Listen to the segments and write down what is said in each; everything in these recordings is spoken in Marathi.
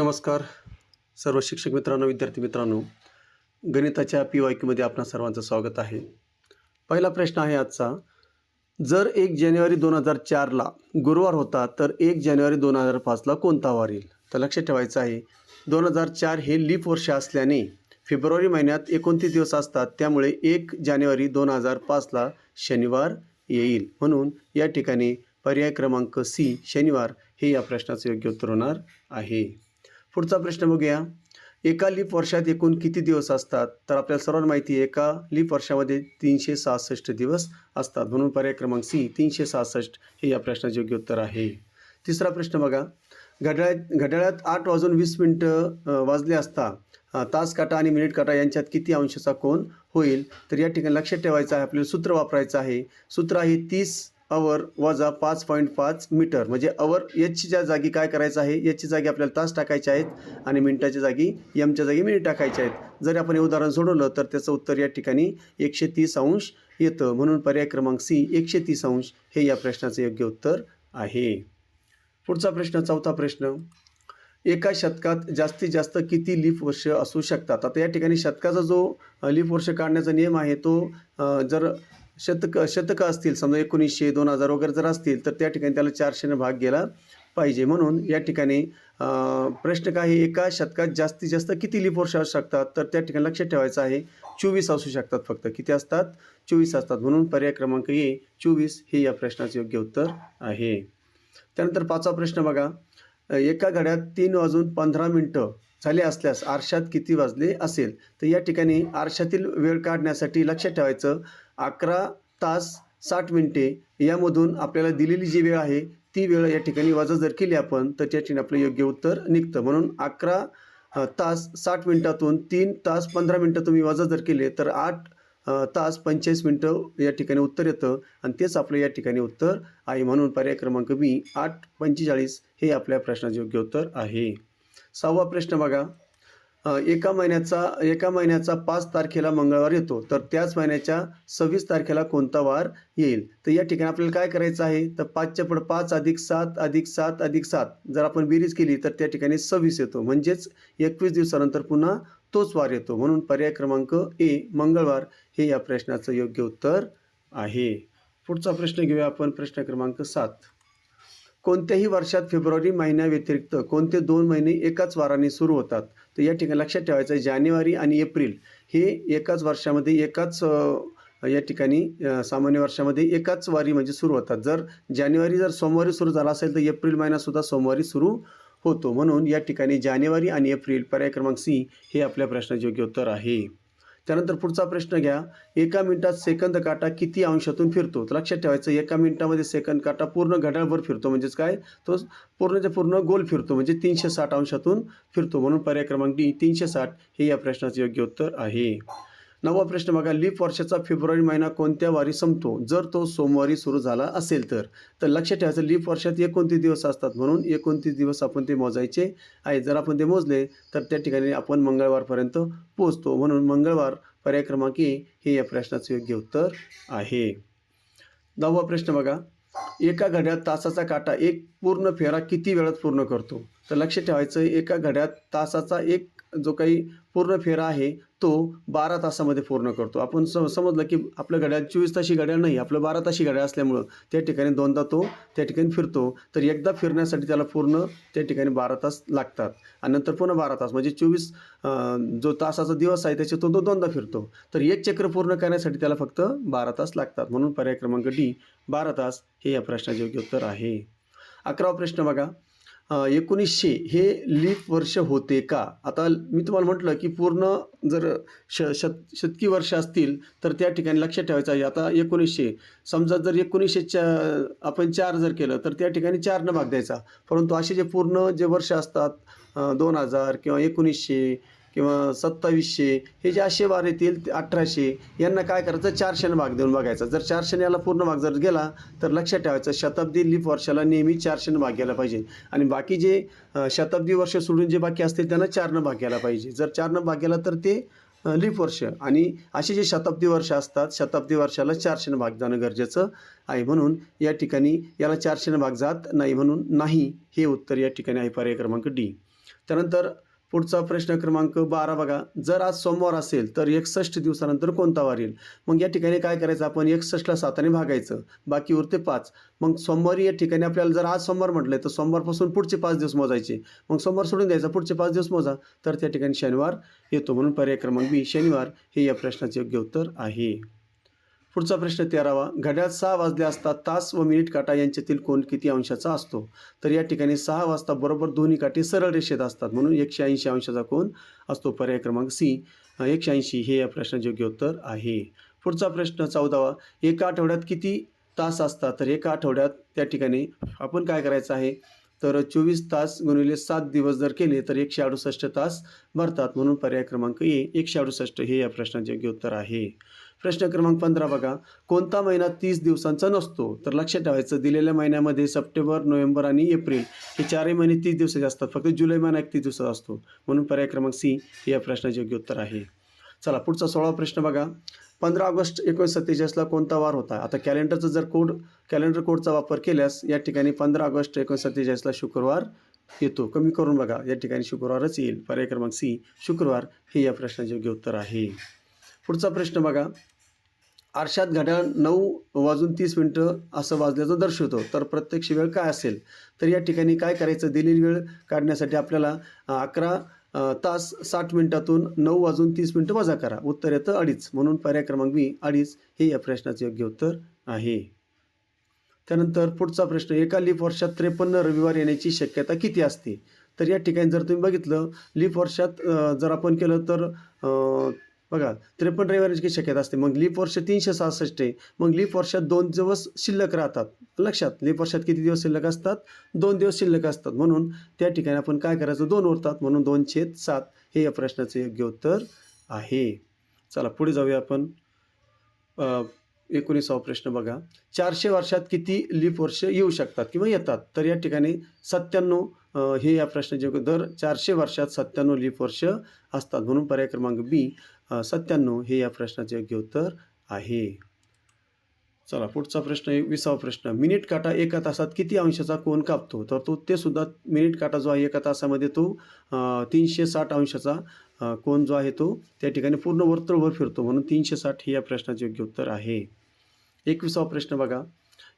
नमस्कार सर्व शिक्षक मित्रांनो, विद्यार्थी मित्रांनो. गणिताच्या PYQमध्ये आपणा सर्वांचं स्वागत आहे. पहिला प्रश्न आहे आजचा. जर 1 जानेवारी 2004ला गुरुवार होता तर 1 जानेवारी 2005ला कोणता वार येईल? तर लक्षात ठेवायचं आहे 2004 हे लीप वर्ष असल्याने फेब्रुवारी महिन्यात 29 दिवस असतात, त्यामुळे 1 जानेवारी 2005ला शनिवार येईल. म्हणून या ठिकाणी पर्याय क्रमांक C शनिवार हे या प्रश्नाचं योग्य उत्तर होणार आहे. पुढचा प्रश्न बघूया. एका लीप वर्षात एकूण किती दिवस असतात? तर आपल्याला सर्वांना माहिती आहे एका लीप वर्षामध्ये 366 दिवस असतात, म्हणून पर्याय क्रमांक C 366 हे या प्रश्नाचे योग्य उत्तर आहे. तिसरा प्रश्न बघा. घड्याळात 8:20 वाजले असता तास काटा आणि मिनिट काटा यांच्यात किती अंशाचा कोन होईल? तर या ठिकाणी लक्षात ठेवायचं आहे, आपल्याला सूत्र वापरायचं आहे. सूत्र आहे 30 अवर वजा 5.5 मीटर. म्हणजे अवर एचच्या जागी काय करायचं आहे, एचच्या जागी आपल्याला तास टाकायचे आहेत आणि मिनिटाच्या जागी एमच्या जागी मिनिट टाकायचे आहेत. जर आपण हे उदाहरण सोडवलं तर त्याचं उत्तर या ठिकाणी 130 अंश येतं, म्हणून पर्याय क्रमांक C 130 अंश हे या प्रश्नाचं योग्य उत्तर आहे. पुढचा प्रश्न, चौथा प्रश्न. एका शतकात जास्तीत जास्त किती लीप वर्ष असू शकतात? आता या ठिकाणी शतकाचा जो लीप वर्ष काढण्याचा नियम आहे तो जर शतकं असतील, समजा 1900 2000 वगैरे जर असतील तर त्या ठिकाणी त्याला 400ने भाग गेला पाहिजे. म्हणून या ठिकाणी प्रश्न काय आहे, एका शतकात जास्तीत जास्त किती लीप वर्ष असू शकतात? तर त्या ठिकाणी लक्षात ठेवायचं आहे 24 असू शकतात. फक्त किती असतात? 24 असतात. म्हणून पर्याय क्रमांक A 24 हे या प्रश्नाचे योग्य उत्तर आहे. त्यानंतर पाचवा प्रश्न बघा. एका घड्यात 3:15 झाले असल्यास आरशात किती वाजले असेल? तर या ठिकाणी आरशातील वेळ काढण्यासाठी लक्षात ठेवायचं 11 तास 60 मिनिटे यामधून आपल्याला दिलेली जी वेळ आहे ती वेळ या ठिकाणी वजा जर केली आपण तर त्या ठिकाणी आपलं योग्य उत्तर निघतं. म्हणून 11 तास 60 मिनिटातून 3 तास 15 मिनिटं तुम्ही वजा जर केले तर 8 तास 45 मिनिटं या ठिकाणी उत्तर येतं आणि तेच आपलं या ठिकाणी उत्तर आहे. म्हणून पर्याय क्रमांक B 8:45 हे आपल्या प्रश्नाचे योग्य उत्तर आहे. सहावा प्रश्न बघा. एका महिन्याचा 5 तारखेला मंगळवार येतो तर त्याच महिन्याच्या 26 तारखेला कोणता वार येईल? तर या ठिकाणी आपल्याला काय करायचं आहे, तर 5च्या पुढे 5 अधिक 7 अधिक 7 अधिक 7 जर आपण बेरीज केली तर त्या ठिकाणी 26 येतो. म्हणजेच 21 दिवसानंतर पुन्हा तोच वार येतो. म्हणून पर्याय क्रमांक A मंगळवार हे या प्रश्नाचं योग्य उत्तर आहे. पुढचा प्रश्न घेऊया आपण. प्रश्न क्रमांक 7. कोणत्याही वर्षात फेब्रुवारी महिन्याव्यतिरिक्त कोणते 2 महिने एकाच वाराने सुरू होतात? तर या ठिकाणी लक्षात ठेवायचं आहे जानेवारी आणि एप्रिल हे एकाच वर्षामध्ये एकाच या ठिकाणी सामान्य वर्षामध्ये एकाच वारी म्हणजे सुरू होतात. जर जानेवारी जर सोमवारी सुरू झाला असेल तर एप्रिल महिनासुद्धा सोमवारी सुरू होतो. म्हणून या ठिकाणी जानेवारी आणि एप्रिल पर्याय क्रमांक C हे आपल्या प्रश्नाचे योग्य उत्तर आहे. त्यानंतर पुढचा प्रश्न घ्या. एका मिनिटात सेकंद काटा किती अंशातून फिरतो? तर लक्षात ठेवायचं एका मिनिटामध्ये सेकंद काटा पूर्ण घड्याळभर फिरतो. म्हणजेच काय, तो पूर्णच्या पूर्ण गोल फिरतो, म्हणजे 360 अंशातून फिरतो. म्हणून पर्याय क्रमांक D 360 हे या प्रश्नाचे योग्य उत्तर आहे. नववा प्रश्न बघा. लीप वर्षाचा फेब्रुवारी महिना कोणत्या वारी संपतो जर तो सोमवारी सुरू झाला असेल तर? तर लक्षात ठेवायचं लीप वर्षात 29 दिवस असतात, म्हणून 29 दिवस आपण ते मोजायचे आहे. जर आपण ते मोजले तर त्या ठिकाणी आपण मंगळवारपर्यंत पोहोचतो. म्हणून मंगळवार पर्याय क्रमांक A हे या प्रश्नाचे योग्य उत्तर आहे. 10वा प्रश्न बघा. एका घड्यात तासाचा काटा एक पूर्ण फेरा किती वेळात पूर्ण करतो? तर लक्षात ठेवायचं एका घड्यात तासाचा एक जो काही पूर्ण फेरा आहे तो 12 तासामध्ये पूर्ण करतो. आपण समजलं की आपलं घड्याळ 24 ताशी घड्याळ नाही, आपलं 12 ताशी घड्याळ असल्यामुळं त्या ठिकाणी दोनदा तो त्या ठिकाणी फिरतो. तर एकदा फिरण्यासाठी त्याला पूर्ण त्या ठिकाणी 12 तास लागतात आणि नंतर पुन्हा 12 तास म्हणजे 24 जो तासाचा दिवस आहे त्याच्यातून तो दोनदा फिरतो. तर एक चक्र पूर्ण करण्यासाठी त्याला फक्त 12 तास लागतात. म्हणून पर्याय क्रमांक D 12 तास हे या प्रश्नाचे योग्य उत्तर आहे. 11वा प्रश्न बघा. 1900 हे लीप वर्ष होते का? आता मी तुम्हाला म्हटलं की पूर्ण जर शतकी वर्ष असतील तर त्या ठिकाणी लक्षात ठेवायचं आहे. आता 1900 समजा जर 1900च्या आपण 4 जर केलं तर त्या ठिकाणी 4 भाग द्यायचा. परंतु असे जे पूर्ण जे वर्ष असतात 2000 किंवा 1900 किंवा 2700 हे जे असे वार येतील 1800 यांना काय करायचं 400ने भाग देऊन बघायचा. जर 400ने याला पूर्ण भाग जर गेला तर लक्षात ठेवायचं शताब्दी लीप वर्षाला नेहमी 400ने भाग गेला पाहिजे आणि बाकी जे शताब्दी वर्ष सोडून जे बाकी असतील त्यांना 4ने भाग गेला पाहिजे. जर 4ने भाग गेला तर ते लीप वर्ष आणि असे जे शताब्दी वर्ष असतात शताब्दी वर्षाला 400ने भाग जाणं गरजेचं आहे. म्हणून या ठिकाणी याला 400ने भाग जात नाही, म्हणून नाही हे उत्तर या ठिकाणी आहे पर्याय क्रमांक D. त्यानंतर पुढचा प्रश्न क्रमांक 12 बघा. जर आज सोमवार असेल तर 61 दिवसानंतर कोणता वार येईल? मग या ठिकाणी काय करायचं, आपण 61ला 7ने भागायचं, बाकी उरते 5. मग सोमवारी या ठिकाणी आपल्याला जर आज सोमवार म्हटलंय तर सोमवारपासून पुढचे 5 दिवस मोजायचे. मग सोमवार सोडून द्यायचा, पुढचे 5 दिवस मोजा, तर त्या ठिकाणी शनिवार येतो. म्हणून पर्याय क्रमांक बी शनिवार हे या प्रश्नाचे योग्य उत्तर आहे. पुढचा प्रश्न 13वा. घड्याळ 6 वाजले असता तास व मिनिट काटा यांच्यातील कोन किती अंशाचा असतो? तर या ठिकाणी 6 वाजता बरोबर दोन्ही काठी सरळ रेषेत असतात, म्हणून 180 अंशाचा कोन असतो. पर्याय क्रमांक सी 180 हे या प्रश्नाचे योग्य उत्तर आहे. पुढचा प्रश्न 14वा. एका आठवड्यात किती तास असतात? तर एका आठवड्यात त्या ठिकाणी आपण काय करायचं आहे, तर 24 तास गुणिले 7 दिवस जर केले तर 168 तास भरतात, म्हणून पर्याय क्रमांक ए 168 हे या प्रश्नाचे योग्य उत्तर आहे. प्रश्न क्रमांक 15 बघा. कोणता महिना 30 दिवसांचा नसतो? तर लक्षात ठेवायचं, दिलेल्या महिन्यामध्ये सप्टेंबर, नोव्हेंबर आणि एप्रिल हे चारही महिने 30 दिवसाचे असतात. फक्त जुलै महिना 31 दिवसाचा असतो, म्हणून पर्याय क्रमांक सी हे या प्रश्नाचे योग्य उत्तर आहे. चला पुढचा 16वा प्रश्न बघा. 15 ऑगस्ट 1947ला कोणता वार होता? आता कॅलेंडरचा जर कॅलेंडर कोडचा वापर केल्यास या ठिकाणी 15 ऑगस्ट 1947ला शुक्रवार येतो. कमी करून बघा, या ठिकाणी शुक्रवारच येईल. पर्याय क्रमांक सी शुक्रवार हे या प्रश्नाचे योग्य उत्तर आहे. पुढचा प्रश्न बघा. आरशात घड्याळ 9:30 असं वाजल्याचं दर्शवतो, तर प्रत्यक्ष वेळ काय असेल? तर या ठिकाणी काय करायचं, दिलेली वेळ काढण्यासाठी आपल्याला 11 तास 60 मिनिटातून 9:30 वजा करा, उत्तर येतं 2.5, म्हणून पर्याय क्रमांक बी 2.5 हे या प्रश्नाचे योग्य उत्तर आहे. त्यानंतर पुढचा प्रश्न. एका लीप वर्षात 53 रविवार येण्याची शक्यता किती असते? तर या ठिकाणी जर तुम्ही बघितलं, लीप वर्षात जर आपण केलं तर बघा 53 रविवाराची शक्यता असते. मग लीप वर्ष 366 आहे, मग लीप वर्षात 2 दिवस शिल्लक राहतात. लक्षात, लीप वर्षात किती दिवस शिल्लक असतात? 2 दिवस शिल्लक असतात, म्हणून त्या ठिकाणी आपण काय करायचं, 2 उरतात, म्हणून 2/7 हे या प्रश्नाचे योग्य उत्तर आहे. चला पुढे जाऊया आपण. 19वा प्रश्न बघा. 400 वर्षात किती लीप वर्ष येऊ शकतात किंवा येतात? तर या ठिकाणी 97 हे या प्रश्नाचे योग्य. दर 400 वर्षात 97 लीप वर्ष असतात, म्हणून पर्याय क्रमांक बी 97 हे या प्रश्नाचे योग्य उत्तर आहे. चला पुढचा प्रश्न 20वा प्रश्न. मिनिट काटा एका तासात किती अंशाचा कोन कापतो? तर ते सुद्धा मिनिट काटा जो आहे एका तासामध्ये तो 360 अंशाचा कोन जो आहे तो त्या ठिकाणी पूर्ण वर्तुळभर फिरतो, म्हणून 360 हे या प्रश्नाचे योग्य उत्तर आहे. 21वा प्रश्न बघा.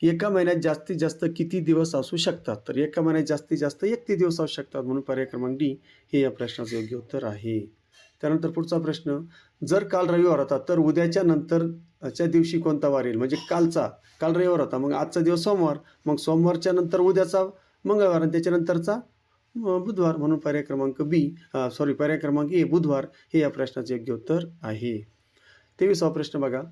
एका महिन्यात जास्तीत जास्त किती दिवस असू शकतात? तर एका महिन्यात जास्तीत जास्त 31 दिवस असू शकतात, म्हणून पर्याय क्रमांक डी हे या प्रश्नाचे योग्य उत्तर आहे. त्यानंतर पुढचा प्रश्न. जर काल रविवार होता तर उद्याच्या नंतरच्या दिवशी कोणता वार येईल? म्हणजे काल रविवार होता, मग आजचा दिवस सोमवार, मग सोमवारच्या नंतर उद्याचा मंगळवार आणि त्याच्यानंतरचा बुधवार, म्हणून पर्याय क्रमांक ए बुधवार हे या प्रश्नाचे योग्य उत्तर आहे. 23वा प्रश्न बघा.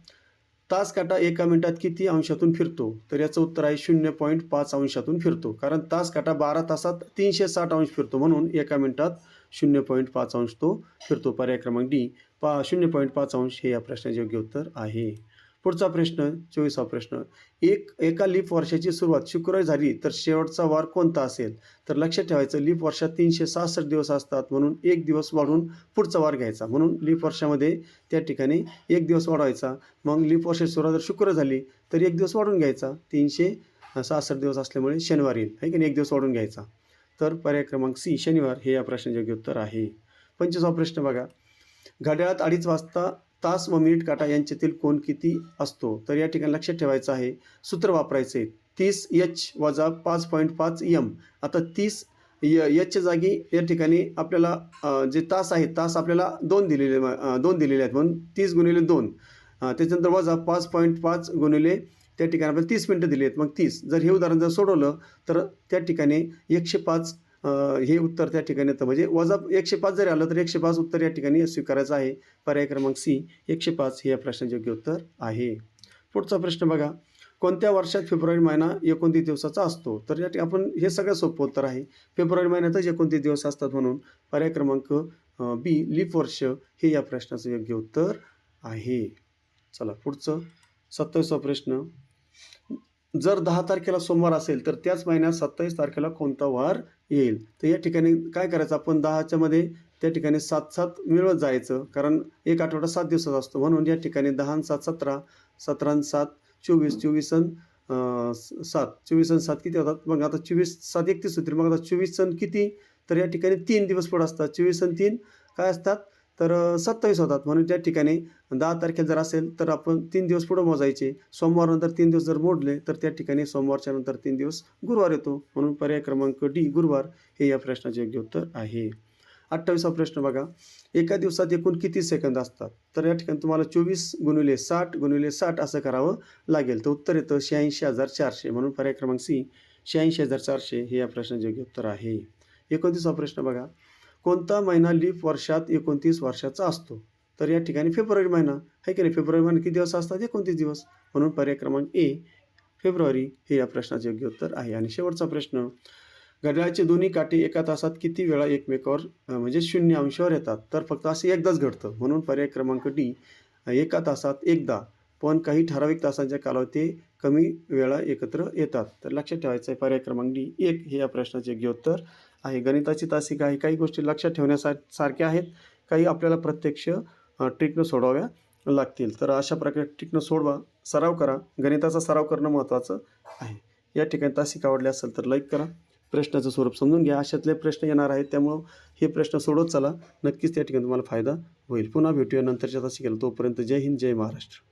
तास काटा एका मिनिटात किती अंशातून फिरतो? तर याचं उत्तर आहे 0.5 अंशातून फिरतो, कारण तास काटा 12 तासात 360 अंश फिरतो, म्हणून एका मिनिटात 0.5 अंश तो फिरतो. पर्याय क्रमांक डी 0.5 अंश हे या प्रश्नाचे योग्य उत्तर आहे. पुढचा प्रश्न 24वा प्रश्न. एका लीप वर्षाची सुरुवात शुक्रवारी झाली तर शेवटचा वार कोणता असेल? तर लक्षात ठेवायचं, लीप वर्षात 366 दिवस असतात, म्हणून 1 दिवस वाढून पुढचा वार घ्यायचा, म्हणून लीप वर्षामध्ये त्या ठिकाणी 1 दिवस वाढवायचा. मग लीप वर्षाची सुरुवात जर शुक्रवार झाली तर 1 दिवस वाढून घ्यायचा, 366 दिवस असल्यामुळे शनिवार येईल, आहे की नाही, 1 दिवस वाढून घ्यायचा. तर पर्याय क्रमांक सी शनिवार हे या प्रश्नाचे योग्य उत्तर आहे. 25वा प्रश्न बघा. घड्याळात 2:30 वाजता तास व मिनिट काटा यांच्यातील कोन किती असतो? तर या ठिकाणी लक्षात ठेवायचं आहे, सूत्र वापरायचे 30h वजा 5.5 m. आता 30 एचच्या जागी या ठिकाणी आपल्याला जे तास आहेत, तास आपल्याला 2 दिलेले आहेत, म्हणून 30 गुणिले 2, त्याच्यानंतर वजा 5.5 गुणिले त्या ठिकाणी आपल्याला 30 मिनिटं दिली आहेत, मग 30. जर हे उदाहरण जर सोडवलं तर त्या ठिकाणी 105 हे उत्तर त्या ठिकाणी येतं, म्हणजे वजा 105 जरी आलं तर 105 उत्तर या ठिकाणी स्वीकारायचं आहे. पर्याय क्रमांक सी 105 हे या प्रश्नाचे योग्य उत्तर आहे. पुढचा प्रश्न बघा. कोणत्या वर्षात फेब्रुवारी महिना 29 दिवसाचा असतो? तर या आपण हे सगळं सोपं उत्तर आहे, फेब्रुवारी महिन्यातच 29 दिवस असतात, म्हणून पर्याय क्रमांक बी लीप वर्ष हे या प्रश्नाचं योग्य उत्तर आहे. चला पुढचं 27वा प्रश्न. जर 10 तारखेला सोमवार असेल तर त्याच महिन्यात 27 तारखेला कोणता वार येईल? तर या ठिकाणी काय करायचं, आपण 10च्या मध्ये त्या ठिकाणी 7 मिळवत जायचं, कारण एक आठवडा 7 दिवसाचा असतो, म्हणून या ठिकाणी 10 आणि 7 17, 17 आणि 7 24, 24 आणि 7 किती होतात? मग आता 24 7 31 होतील, मग आता 24 किती तर या ठिकाणी 3 दिवस पुढे असतात. 24 आणि 3 काय असतात तर 27 होतात. म्हणून त्या ठिकाणी 10 तारखेला जर असेल तर आपण 3 दिवस पुढे मोजायचे. सोमवारनंतर 3 दिवस जर मोडले तर त्या ठिकाणी सोमवारच्या नंतर 3 दिवस गुरुवार येतो. म्हणून पर्याय क्रमांक डी गुरुवार हे या प्रश्नाचे योग्य उत्तर आहे. 28वा प्रश्न बघा. एका दिवसात एकूण किती सेकंद असतात? तर या ठिकाणी तुम्हाला 24 गुणिले 60 गुणिले 60 असं करावं लागेल. तर उत्तर येतं 86,400. म्हणून पर्याय क्रमांक सी 86,400 हे या प्रश्नाचे योग्य उत्तर आहे. 29वा प्रश्न बघा. कोणता महिना लीप वर्षात 29 वर्षाचा असतो? तर या ठिकाणी फेब्रुवारी महिना आहे की नाही. फेब्रुवारी महिन्यात किती दिवस असतात? 29 दिवस. म्हणून पर्याय क्रमांक ए फेब्रुवारी हे या प्रश्नाचे योग्य उत्तर आहे. आणि शेवटचा प्रश्न. घड्याळाचे दोन्ही काटे एका तासात किती वेळा एकमेकावर म्हणजे 0 अंशावर येतात? तर फक्त असे एकदाच घडतं. म्हणून पर्याय क्रमांक डी एका तासात एकदा. पण काही ठराविक तासांच्या कालावधी कमी वेळा एकत्र येतात. तर लक्षात ठेवायचं आहे पर्याय क्रमांक डी 1 हे या प्रश्नाचे योग्य उत्तर आहे. गणिताची तासिका आहे. काही गोष्टी लक्षात ठेवण्यासारख्या आहेत. काही आपल्याला प्रत्यक्ष ट्रिकनं सोडवाव्या लागतील. तर अशा प्रकारे ट्रिकनं सोडवा, सराव करा. गणिताचा सराव करणं महत्त्वाचं आहे. या ठिकाणी तासिका आवडली असेल तर लाईक करा. प्रश्नाचं स्वरूप समजून घ्या. अशातले प्रश्न येणार आहेत. त्यामुळं हे प्रश्न सोडवत चला. नक्कीच त्या ठिकाणी तुम्हाला फायदा होईल. पुन्हा भेटूया नंतरच्या तासिकेला. तोपर्यंत जय हिंद, जय महाराष्ट्र.